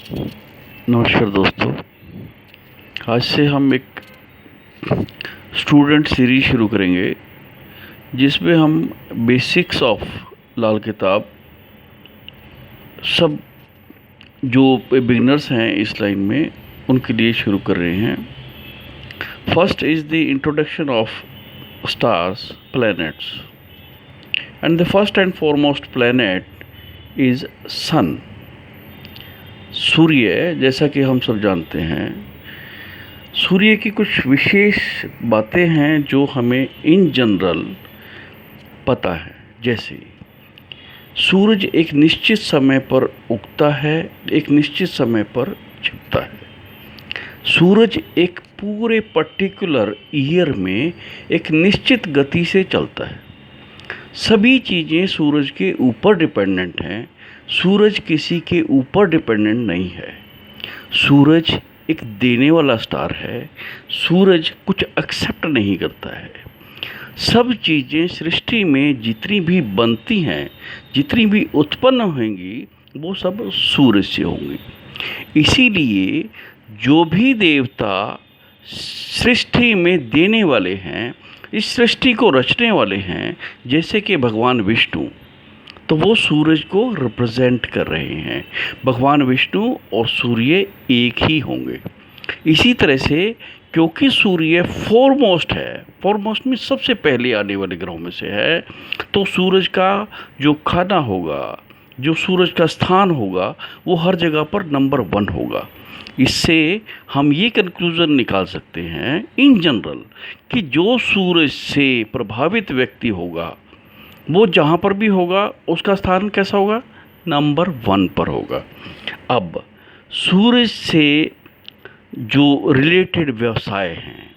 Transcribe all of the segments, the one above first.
नमस्कार दोस्तों। आज से हम एक स्टूडेंट सीरीज शुरू करेंगे जिसमें हम बेसिक्स ऑफ लाल किताब सब जो बिगिनर्स हैं इस लाइन में उनके लिए शुरू कर रहे हैं। First is the introduction of stars, planets, and the first and foremost planet is sun. सूर्य, जैसा कि हम सब जानते हैं, सूर्य की कुछ विशेष बातें हैं जो हमें इन जनरल पता है। जैसे सूरज एक निश्चित समय पर उगता है, एक निश्चित समय पर छिपता है। सूरज एक पूरे पर्टिकुलर ईयर में एक निश्चित गति से चलता है। सभी चीज़ें सूरज के ऊपर डिपेंडेंट हैं। सूरज किसी के ऊपर डिपेंडेंट नहीं है। सूरज एक देने वाला स्टार है। सूरज कुछ एक्सेप्ट नहीं करता है। सब चीज़ें सृष्टि में जितनी भी बनती हैं, जितनी भी उत्पन्न होंगी, वो सब सूरज से होंगी। इसीलिए जो भी देवता सृष्टि में देने वाले हैं, इस सृष्टि को रचने वाले हैं, जैसे कि भगवान विष्णु, तो वो सूरज को रिप्रेजेंट कर रहे हैं। भगवान विष्णु और सूर्य एक ही होंगे। इसी तरह से क्योंकि सूर्य फॉरमोस्ट है, फॉरमोस्ट में सबसे पहले आने वाले ग्रहों में से है, तो सूरज का जो खाना होगा, जो सूरज का स्थान होगा, वो हर जगह पर नंबर 1 होगा। इससे हम ये कंक्लूज़न निकाल सकते हैं इन जनरल कि जो सूरज से प्रभावित व्यक्ति होगा, वो जहाँ पर भी होगा उसका स्थान कैसा होगा? नंबर 1 पर होगा। अब सूरज से जो रिलेटेड व्यवसाय हैं,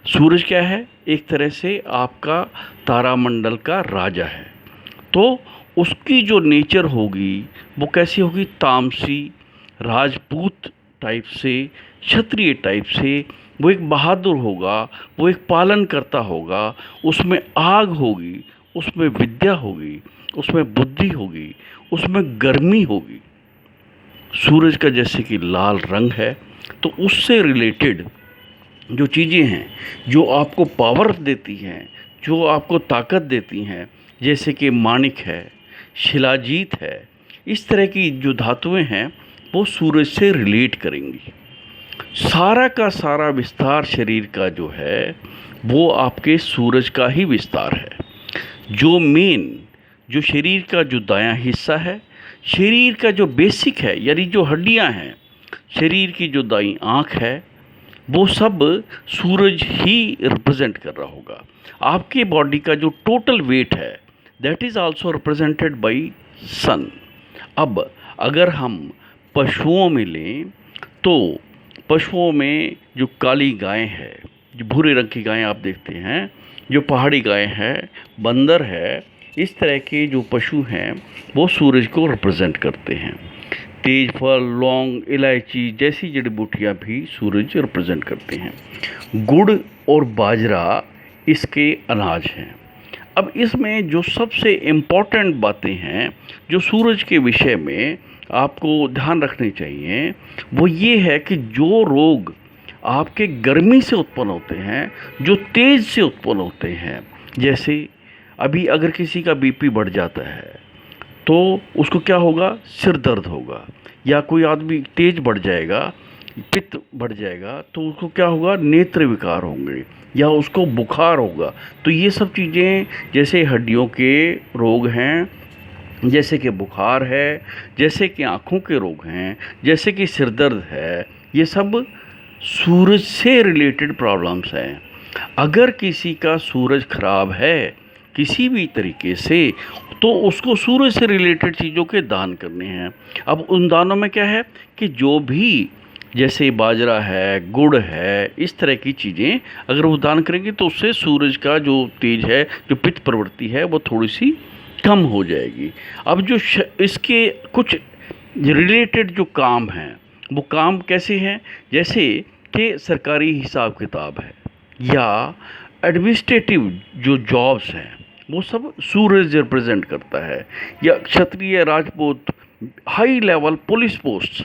सूरज क्या है? एक तरह से आपका तारामंडल का राजा है। तो उसकी जो नेचर होगी वो कैसी होगी? तामसी, राजपूत टाइप से, क्षत्रिय टाइप से। वो एक बहादुर होगा, वो एक पालन करता होगा। उसमें आग होगी, उसमें विद्या होगी, उसमें बुद्धि होगी, उसमें गर्मी होगी। सूरज का जैसे कि लाल रंग है, तो उससे रिलेटेड जो चीज़ें हैं, जो आपको पावर देती हैं, जो आपको ताकत देती हैं, जैसे कि माणिक है, शिलाजीत है, इस तरह की जो धातुएं हैं वो सूरज से रिलेट करेंगी। सारा का सारा विस्तार शरीर का जो है वो आपके सूरज का ही विस्तार है। जो शरीर का जो दायां हिस्सा है, शरीर का जो बेसिक है, यानी जो हड्डियां हैं, शरीर की जो दाईं आँख है, वो सब सूरज ही रिप्रेजेंट कर रहा होगा। आपके बॉडी का जो टोटल वेट है, that is also represented by sun. अब अगर हम पशुओं में लें, तो पशुओं में जो काली गाय है, जो भूरे रंग की गाय आप देखते हैं, जो पहाड़ी गाय है, बंदर है, इस तरह के जो पशु हैं वो सूरज को रिप्रेजेंट करते हैं। तेज फल, लौंग, इलायची जैसी जड़ी बूटियाँ भी सूरज रिप्रेजेंट करते हैं। गुड़ और बाजरा इसके अनाज हैं। अब इसमें जो सबसे इम्पॉर्टेंट बातें हैं जो सूरज के विषय में आपको ध्यान रखनी चाहिए, वो ये है कि जो रोग आपके गर्मी से उत्पन्न होते हैं, जो तेज़ से उत्पन्न होते हैं, जैसे अभी अगर किसी का बीपी बढ़ जाता है तो उसको क्या होगा? सिर दर्द होगा। या कोई आदमी तेज बढ़ जाएगा, पित्त बढ़ जाएगा, तो उसको क्या होगा? नेत्र विकार होंगे, या उसको बुखार होगा। तो ये सब चीज़ें जैसे हड्डियों के रोग हैं, जैसे कि बुखार है, जैसे कि आँखों के रोग हैं, जैसे कि सिर दर्द है, ये सब सूरज से रिलेटेड प्रॉब्लम्स हैं। अगर किसी का सूरज खराब है किसी भी तरीके से, तो उसको सूरज से रिलेटेड चीज़ों के दान करने हैं। अब उन दानों में क्या है कि जो भी जैसे बाजरा है, गुड़ है, इस तरह की चीज़ें अगर वो दान करेंगे तो उससे सूरज का जो तेज है, जो पित्त प्रवृत्ति है, वो थोड़ी सी कम हो जाएगी। अब जो इसके कुछ रिलेटेड जो काम हैं, वो काम कैसे हैं? जैसे कि सरकारी हिसाब किताब है, या एडमिनिस्ट्रेटिव जो जॉब्स हैं, वो सब सूरज रिप्रेजेंट करता है। या Kshatriya, Rajput, high level police post,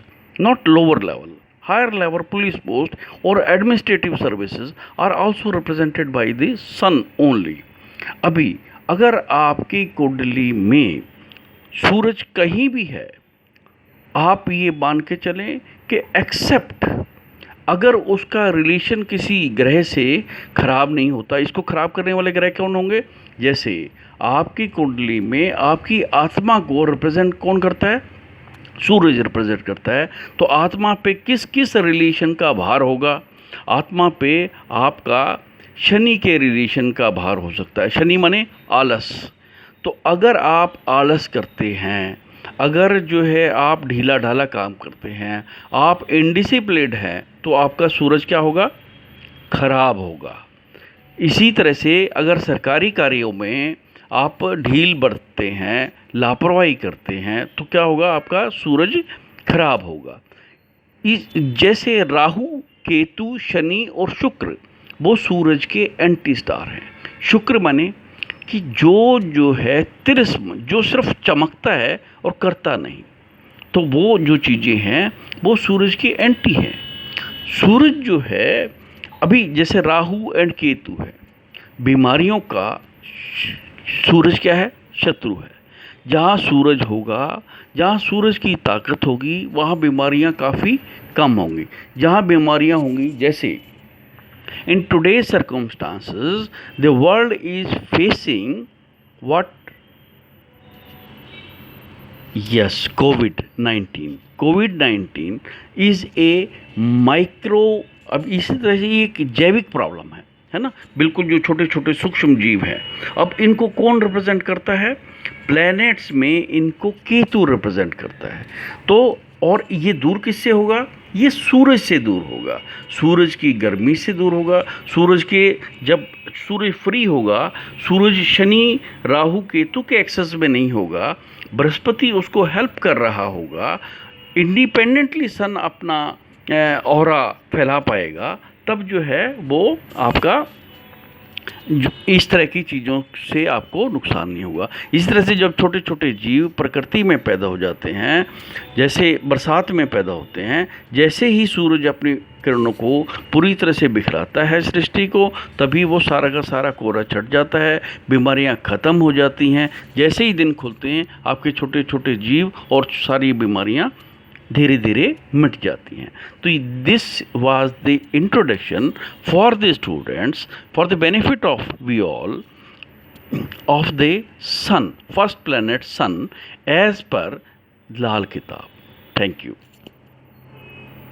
not lower level. Higher level police post or administrative services are also represented by the sun only. अभी अगर आपकी कुंडली में सूरज कहीं भी है, आप ये मान के चलें कि एक्सेप्ट अगर उसका रिलेशन किसी ग्रह से खराब नहीं होता। इसको खराब करने वाले ग्रह कौन होंगे? जैसे आपकी कुंडली में आपकी आत्मा को रिप्रेजेंट कौन करता है? सूरज रिप्रेजेंट करता है। तो आत्मा पे किस किस रिलेशन का भार होगा? आत्मा पे आपका शनि के रिलेशन का भार हो सकता है। शनि माने आलस। तो अगर आप आलस करते हैं, अगर जो है आप ढीला ढाला काम करते हैं, आप इनडिसिप्लिन्ड हैं, तो आपका सूरज क्या होगा? खराब होगा। इसी तरह से अगर सरकारी कार्यों में आप ढील बरतते हैं, लापरवाही करते हैं, तो क्या होगा? आपका सूरज खराब होगा। इस जैसे राहु, केतु, शनि और शुक्र वो सूरज के एंटी स्टार हैं। शुक्र माने कि जो है तिरस्म, जो सिर्फ चमकता है और करता नहीं, तो वो जो चीज़ें हैं वो सूरज की एंटी हैं। सूरज जो है अभी जैसे राहु एंड केतु है, बीमारियों का सूरज क्या है? शत्रु है। जहाँ सूरज होगा, जहाँ सूरज की ताकत होगी, वहाँ बीमारियाँ काफ़ी कम होंगी। जहाँ बीमारियाँ होंगी, जैसे in today's circumstances the world is facing what? Yes, COVID-19 is a micro, अब इसी तरह से ये एक जैविक प्रॉब्लम है ना? बिल्कुल जो छोटे छोटे सूक्ष्म जीव हैं, अब इनको कौन रिप्रेजेंट करता है? प्लैनेट्स में इनको केतु रिप्रेजेंट करता है। तो और ये दूर किससे होगा? ये सूरज से दूर होगा, सूरज की गर्मी से दूर होगा। सूरज के जब सूरज फ्री होगा, सूरज शनि राहु केतु के एक्सेस में नहीं होगा, बृहस्पति उसको हेल्प कर रहा होगा, इंडिपेंडेंटली सन अपना ऑरा फैला पाएगा, तब जो है वो आपका इस तरह की चीज़ों से आपको नुकसान नहीं होगा। इस तरह से जब छोटे छोटे जीव प्रकृति में पैदा हो जाते हैं, जैसे बरसात में पैदा होते हैं, जैसे ही सूरज अपनी किरणों को पूरी तरह से बिखराता है सृष्टि को, तभी वो सारा का सारा कोहरा छट जाता है, बीमारियां ख़त्म हो जाती हैं। जैसे ही दिन खुलते हैं, आपके छोटे छोटे जीव और सारी बीमारियां धीरे धीरे मिट जाती हैं। तो this was the introduction for the students for the benefit of we all of the sun, first planet sun as per Lal Kitab. Thank you.